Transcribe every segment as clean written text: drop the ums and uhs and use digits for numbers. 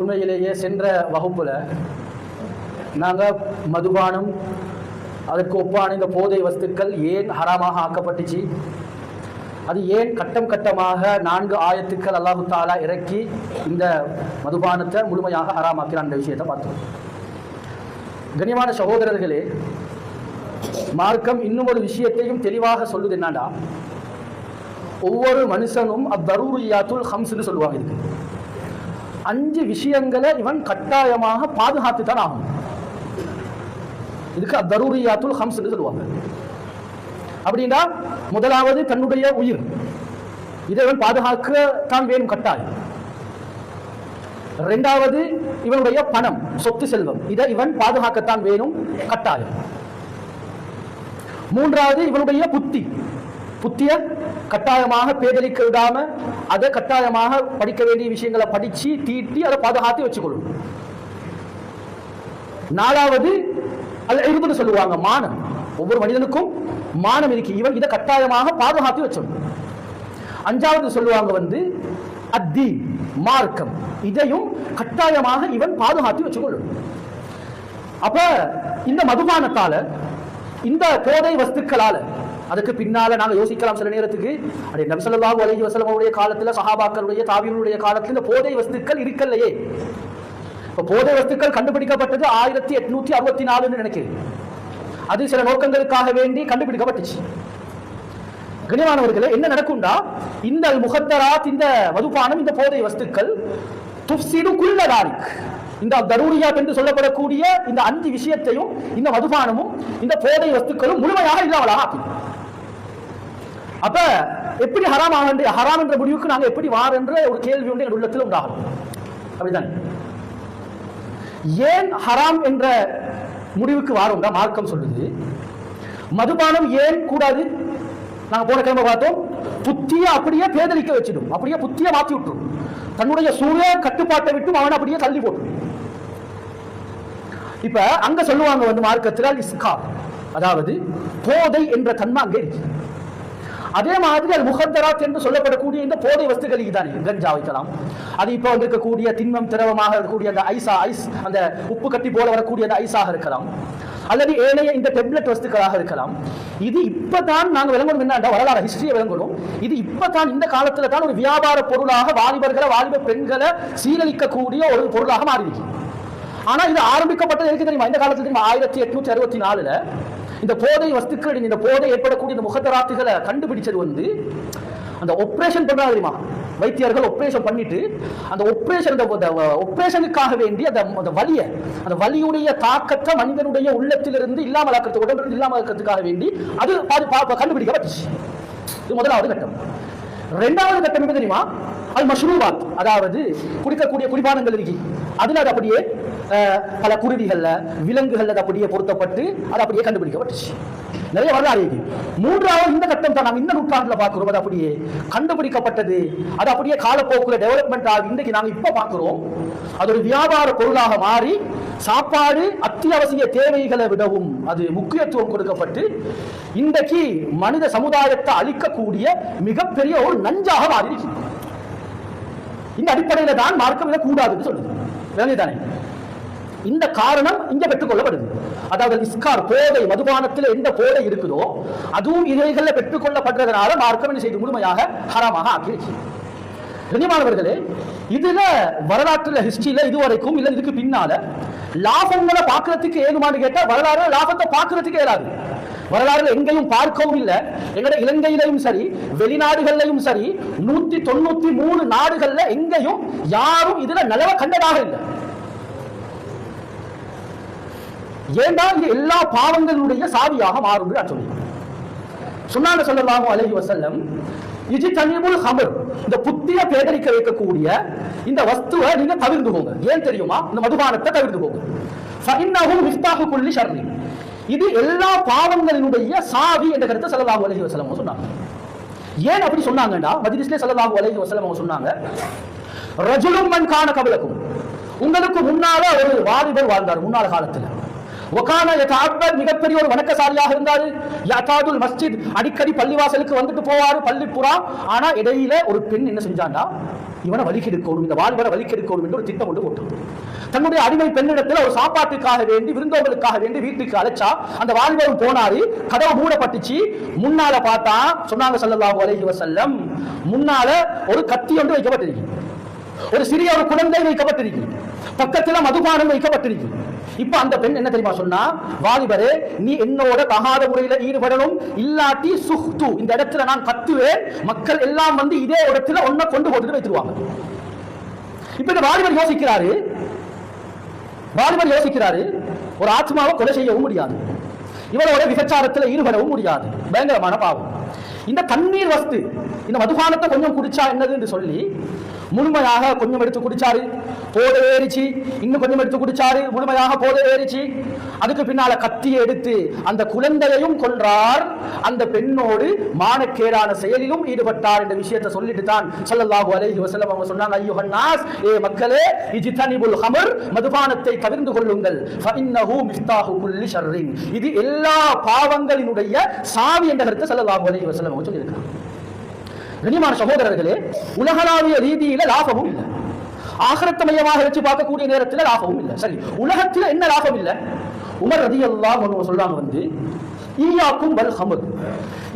உண்மையிலேயே சென்ற வகுப்புல நாங்கள் மதுபானம் அதற்கு ஒப்பான இந்த போதை வஸ்துக்கள் ஏன் ஹராமாக ஆக்கப்பட்டுச்சு, அது ஏன் கட்டம் கட்டமாக 4 ஆயத்துக்கள் அல்லாஹு தாலா இறக்கி இந்த மதுபானத்தை முழுமையாக ஹராமாக்கிறான் அந்த விஷயத்தை பார்த்தோம். கண்ணியமான சகோதரர்களே, மார்க்கம் இன்னும் ஒரு விஷயத்தையும் தெளிவாக சொல்லுது. என்னடா, ஒவ்வொரு மனுஷனும் அத்தரூரியாத்துல் ஹம்ஸ்னு சொல்லுவாங்க. இதுக்கு 5 விஷயங்களை இவன் கட்டாயமாக பாதுகாத்து தான் ஆகும். இதுக்கு அத்தரூரியாத்துல் ஹம்ஸ்னு சொல்லுவாங்க. அப்படின்னா முதலாவது தன்னுடைய உயிர், இதை இவன் பாதுகாக்கத்தான் வேணும் கட்டாயம். 2வது இவனுடைய பணம், சொத்து செல்வம், இதை இவன் பாதுகாக்கத்தான் வேணும் கட்டாயம். 3வது இவனுடைய புத்திய கட்டாயமாக பேதலிக்க விடாம அதை கட்டாயமாக படிக்க வேண்டிய விஷயங்களை படிச்சு தீட்டி அதை பாதுகாத்து வச்சுக்கொள்ளும். 4வது அல்-இர்துன்னு சொல்லுவாங்க, மானம். ஒவ்வொரு மனிதனுக்கும் மானம் இருக்கு, இவன் இதை கட்டாயமாக பாதுகாத்து வச்சிடணும். 5வது சொல்லுவாங்க அத்தீன், மார்க்கம், இதையும் கட்டாயமாக இவன் பாதுகாத்து வச்சுக்கொள்ளும். அப்ப இந்த மதுபானத்தால, இந்த போதை வஸ்துக்களால, அதுக்கு பின்னால நாங்க யோசிக்கலாம் சில நேரத்துக்கு, அடே நபி ஸல்லல்லாஹு அலைஹி வஸல்லம் உடைய காலத்துல, சஹாபாக்களுடைய, தாபிஈன்களுடைய காலத்துல இந்த போதை வஸ்துக்கள் இருக்கலையே. இப்ப போதை வஸ்துக்கள் கண்டுபிடிக்கப்பட்டது 1864 நினைக்கிறேன். அது சில நோக்கங்களுக்காக வேண்டி கண்டுபிடிக்கப்பட்டுச்சு. கண்ணியமானவர்களே, என்ன நடக்கும்டா, இந்த முகத்தராத், இந்த மதுபானம், இந்த போதை வஸ்துக்கள் துஃப்ஸிடு குல்ல தாலிக், இந்த தரூரியாத் என்று சொல்லப்படக்கூடிய இந்த 5 விஷயத்தையும் இந்த மதுபானமும் இந்த போதை வஸ்துக்களும் முழுமையாக இல்லாமலாக ஆக்கும். அப்ப எப்படி ஹராம் என்ற முடிவுக்கு நாங்கள் எப்படி வார் என்ற ஒரு கேள்வி உண்டு எங்கள் உள்ளத்தில் உண்டாகும். அப்படிதான் ஏன் ஹராம் என்ற முடிவுக்கு வாரோம்டா மார்க்கம் சொல்லுது. மதுபானம் ஏன் கூடாது? நாங்கள் போன கிழமை பார்த்தோம், புத்திய அப்படியே பேதலிக்க வச்சிடும், அப்படியே புத்திய மாற்றி விட்டுரும், தன்னுடைய சுய கட்டுப்பாட்டை விட்டு அவன் அப்படியே தள்ளி போட்டு. இப்ப அங்க சொல்லுவாங்க மார்க்கத்தில் இஸ்கார், அதாவது போதை என்ற தன்மை அங்கே இருக்கு. அதே மாதிரி அது முகத்தராத் என்று சொல்லப்படக்கூடிய இந்த போதை வஸ்துக்களுக்கு தானே, கஞ்சா வைக்கலாம், அது இப்போ இருக்கக்கூடிய திண்மம் திரவமாக இருக்கக்கூடிய அந்த ஐஸ், அந்த உப்பு கட்டி போல வரக்கூடிய அந்த ஐஸாக இருக்கலாம், அல்லது ஏனைய இந்த டெப்லெட் வஸ்துக்களாக இருக்கலாம். இது இப்பதான் நாங்க விளங்கணும், என்னடா வரலாறு ஹிஸ்டரியை விளங்கணும். இது இப்பதான் இந்த காலத்துல தான் ஒரு வியாபார பொருளாக வாலிப பெண்களை சீரழிக்கக்கூடிய ஒரு பொருளாக மாறிடுச்சு. ஆனா இது ஆரம்பிக்கப்பட்டது எதுக்கு தெரியுமா? இந்த காலத்துல தெரியுமா? 1864 இந்த போதை வஸ்துக்கள், இந்த போதை ஏற்படக்கூடிய இந்த முகத்தராத்துகளை கண்டுபிடிச்சது அந்த ஆபரேஷன் பண்றாங்க தெரியுமா? வைத்தியர்கள் ஆபரேஷன் பண்ணிட்டு அந்த ஆபரேஷனுக்காக வேண்டி அந்த வலியுடைய தாக்கத்தை மனிதனுடைய உள்ளத்திலிருந்து இல்லாமலாக்கிறது, உடம்பிலிருந்து இல்லாமலாக்கிறதுக்காக வேண்டி அது கண்டுபிடிக்கப்பட்டுச்சு. இது முதலாவது கட்டம். 2வது கட்டம் என்ன தெரியுமா? அது மஷ்ரூபாத், அதாவது குடிக்கக்கூடிய குடிபானங்கள் இருக்கு, அதுல அது அப்படியே பல குருவிகள்ல, விலங்குகள்ல அப்படியே பொருத்தப்பட்டு அது அப்படியே கண்டுபிடிக்கப்பட்டுச்சு. நிறைய வரலாறு இருக்கு. 3வது இந்த கட்டம் தான் நாம் இந்த நூற்றாண்டுல பார்க்கிறோம். அது அப்படியே கண்டுபிடிக்கப்பட்டது, அது அப்படியே காலப்போக்குல டெவலப்மெண்ட் ஆகி இன்றைக்கு நாங்க இப்ப பார்க்கிறோம் அது ஒரு வியாபார பொருளாக மாறி சாப்பாடு அத்தியாவசிய தேவைகளை விடவும் அது முக்கியத்துவம் கொடுக்கப்பட்டு இன்றைக்கு மனித சமுதாயத்தை அழிக்கக்கூடிய மிகப்பெரிய ஒரு நஞ்சாக மாறி. இந்த அடிப்படையில தான் மார்க்கம் இதை கூடாதுன்னு சொல்லுது தானே. இந்த காரணம் இங்க பெற்றுக்கொள்ளப்படுது. அதாவது இஸ்கார், போதை, மதுபானத்தில் எந்த போதை இருக்குதோ அதுவும் இவைகளில் பெற்றுக்கொள்ளப்படுறதுனால மார்க்கம் என்ன செய்து முழுமையாக ஹராமாக ஆக்கிடுச்சு. கண்ணியமானவர்களே, இதுல வரலாற்றுல ஹிஸ்டரியில இதுவரைக்கும் இல்ல இதுக்கு பின்னால லாபங்களை பார்க்கறதுக்கு ஏதுமானு கேட்டா வரலாறு லாபத்தை பார்க்கறதுக்கு ஏறாது. வரலாறுல எங்கேயும் பார்க்கவும் இல்லை. எங்களுடைய இலங்கையிலையும் சரி, வெளிநாடுகளிலையும் சரி, 193 நாடுகள்ல எங்கேயும் யாரும் இதுல நிலவ கண்டதாக இல்லை. ஏண்டா இது எல்லா பாவங்களுடைய சாவியாக மாறும் சொன்னாங்க ஸல்லல்லாஹு அலைஹி வஸல்லம். இஜ்தனிபுல் ஹம்ர், இந்த புத்திய பேதலிக்க வைக்கக்கூடிய இந்த வஸ்துவை நீங்க தவிர்த்துக்கோங்க. ஏன் தெரியுமா? இந்த மதுபானத்தை தவிர்த்துக்கோங்க. ஃபஇன்னஹு மிஃப்தாஹு குல்லி ஷர்ரி, இது எல்லா பாவங்களினுடைய சாவி என்ற கருத்தை ஸல்லல்லாஹு அலைஹி வஸல்லம் சொன்னாங்க. ஏன் அப்படி சொன்னாங்கடா? மஜ்லிஸ்ல ஸல்லல்லாஹு அலைஹி வஸல்லம் சொன்னாங்க, ரஜுலும் மன் கான கபலக்கும், உங்களுக்கு முன்னால ஒரு வாலிபர் வாழ்ந்தார் முன்னால காலத்துல. மிகப்பெரிய ஒரு வணக்கசாலியாக இருந்தாரு. யதாதுல் மஸ்ஜித், அடிக்கடி பள்ளிவாசலுக்கு வந்துட்டு போவாரு, பள்ளிப்புறா. ஆனா இடையில ஒரு பெண் என்ன செஞ்சாண்டா, இவனை வலிக்கெடுக்கணும், இந்த வாலிபரை வலிக்கெடுக்கணும் என்று ஒரு திட்டம் கொண்டு போட்டான். தன்னுடைய அடிமை பெண்ணிடத்தில் ஒரு சாப்பாட்டுக்காக வேண்டி, விருந்தோம்பலுக்காக வேண்டி வீட்டுக்கு அழைச்சா, அந்த வாலிபரும் போனாரு. கதவு மூடப்பட்டுச்சு. முன்னால பார்த்தா சொன்னாங்க ஸல்லல்லாஹு அலைஹி வஸல்லம், முன்னால ஒரு கத்தி ஒன்று வைக்கப்பட்டிருக்கு, ஒரு சிறிய ஒரு குழந்தை வைக்கப்பட்டிருக்கு, பக்கத்துல மதுபானம் வைக்கப்பட்டிருக்கு. இப்ப அந்த பெண் என்ன தெரியுமா சொன்னா, வாலிபரே நீ என்னோட தகாத முறையில ஈடுபடணும், இல்லாட்டி சுஹ்து, இந்த இடத்துல நான் கத்துவேன், மக்கள் எல்லாம் வந்து இதே இடத்துல ஒன்ன கொண்டு போட்டு வைத்துருவாங்க. இப்ப இந்த வாலிபர் யோசிக்கிறாரு, ஒரு ஆத்மாவை கொலை செய்யவும் முடியாது, இவரோட விபச்சாரத்தில் ஈடுபடவும் முடியாது, பயங்கரமான பாவம். இந்த தண்ணீர் வஸ்து, இந்த மதுபானத்தை கொஞ்சம் குடிச்சா என்னது என்று சொல்லி முழுமையாக கொஞ்சம் எடுத்து குடிச்சாரு, போதை ஏறிச்சு. இன்னும் கொஞ்சம் எடுத்து குடிச்சாரு, முழுமையாக போதை ஏறிச்சு. அதுக்கு பின்னால கத்தியை எடுத்து அந்த குழந்தையையும் கொன்றார். அந்த பெண்ணோடு மானக்கேடான செயலிலும் ஈடுபட்டார் என்ற விஷயத்தை சொல்லிட்டு தான் ஸல்லல்லாஹு அலைஹி வஸல்லம் அவங்க சொன்னாங்க, அய்யுஹன் நாஸ், ஏ மக்களே, இஜ்தனிபுல் ஹமர், மதுபானத்தை தவிர்த்து கொள்ளுங்கள், ஃபஇன்னஹு மிஃப்தாஹு குல்லி ஷர்ரின், இது எல்லா பாவங்களினுடைய சாவி என்ற கருத்தை ஸல்லல்லாஹு அலைஹி வஸல்லம் அவங்க சொல்லியிருக்காங்க. கண்ணியமான சகோதரர்களே, உலகளாவிய ரீதியில லாபமும் இல்லை, ஆகிரத்தை மையமாக வச்சு பார்க்கக்கூடிய நேரத்தில் லாபமும் இல்லை. சரி, உலகத்தில் என்ன லாபம் இல்லை? உமர் ரலியல்லாஹு அன்ஹு சொல்றாங்க வந்து, ஈயாக்கும் வல் ஹமர்,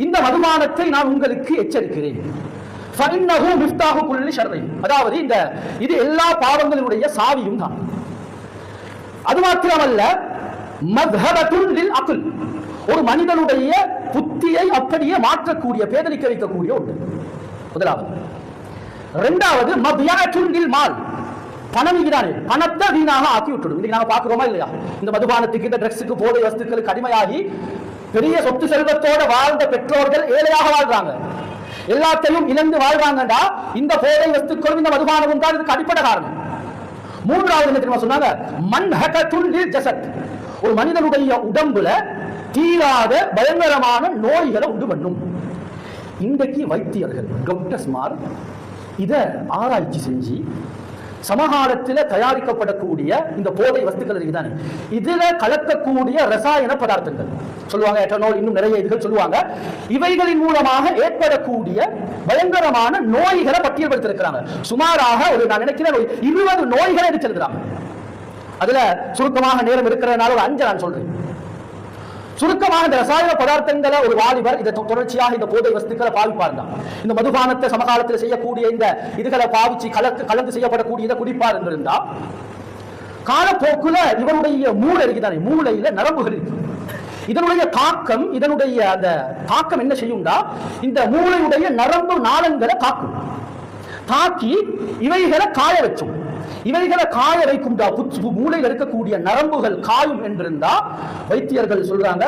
இந்த மதுபானத்தை நான் உங்களுக்கு எச்சரிக்கிறேன், ஃபஇன்னஹு மிஃப்தாஹு குல்லி ஷர்ரின், அதாவது இது எல்லா பாவங்களுடைய சாவியும் தான். அது மாத்திரமல்ல, மத்ஹபத்துன் லில் அக்ல், ஒரு மனிதனுடைய புத்தியை அப்படியே மாற்றக்கூடிய, பேதலிக்க வைக்கக்கூடிய ஒன்று முதலாவது. இரண்டாவது, மத்யாத்துன் லில் மால், பணம் இதுதானே, பணத்தை வீணாக ஆக்கி விட்டுடும். இன்னைக்கு நாங்க பாக்குறோமா இல்லையா? இந்த மதுபானத்துக்கு, இந்த ட்ரக்ஸுக்கு, போதை வஸ்துக்களுக்கு அடிமையாகி பெரிய சொத்து செல்வத்தோட வாழ்ந்த பெற்றோர்கள் ஏழையாக வாழ்றாங்க, எல்லாத்தையும் இழந்து வாழ்றாங்கடா. இந்த போதை வஸ்துக்களும் இந்த மதுபானமும் தான் இதுக்கு அடிப்படை காரணம். மூன்றாவது என்ன தெரியுமா சொன்னாங்க? மன்ஹகத்துன் லில் ஜஸத், ஒரு மனிதனுடைய உடம்புல தீராத பயங்கரமான நோய்களை உண்டு பண்ணும். இன்றைக்கு வைத்தியர்கள், டாக்டர்ஸ்மார் இத ஆராய்ச்சி செஞ்சு சமகாலத்தில் தயாரிக்கப்படக்கூடிய இந்த போதை வஸ்துக்கள் இருக்குதானே, இதுல கலக்கக்கூடிய ரசாயன பதார்த்தங்கள் சொல்லுவாங்க, எட்டனால், இன்னும் நிறைய இதுகள் சொல்லுவாங்க, இவைகளின் மூலமாக ஏற்படக்கூடிய பயங்கரமான நோய்களை பட்டியல்படுத்திருக்கிறாங்க. சுமாராக நான் நினைக்கிறேன் 20 நோய்களை எடுத்திருக்கிறாங்க. அதுல சுருக்கமாக நேரம் இருக்கிறதுனால ஒரு 5 நான் சொல்றேன். சுருக்கமாக இந்த ரசாயன பதார்த்தங்களை ஒரு வாலிபர் இதை தொடர்ச்சியாக இந்த போதை வஸ்துக்களை பாவிப்பாருங்க, இந்த மதுபானத்தை சமகாலத்தில் செய்யக்கூடிய இந்த இதுகளை பாவிச்சு கலந்து செய்யப்படக்கூடிய இதை குடிப்பார் இருந்தா, காலப்போக்குல இவருடைய மூளை இருக்குதானே, மூளையில நரம்புகள் இருக்கு. இதனுடைய தாக்கம் என்ன செய்யும்னா, இந்த மூளையுடைய நரம்பு நாளங்களை தாக்கி இவைகளை காய வச்சும். இவைகளை காய வைக்கும் மூளையில் இருக்கக்கூடிய நரம்புகள் காயும் என்றிருந்தா வைத்தியர்கள் சொல்றாங்க,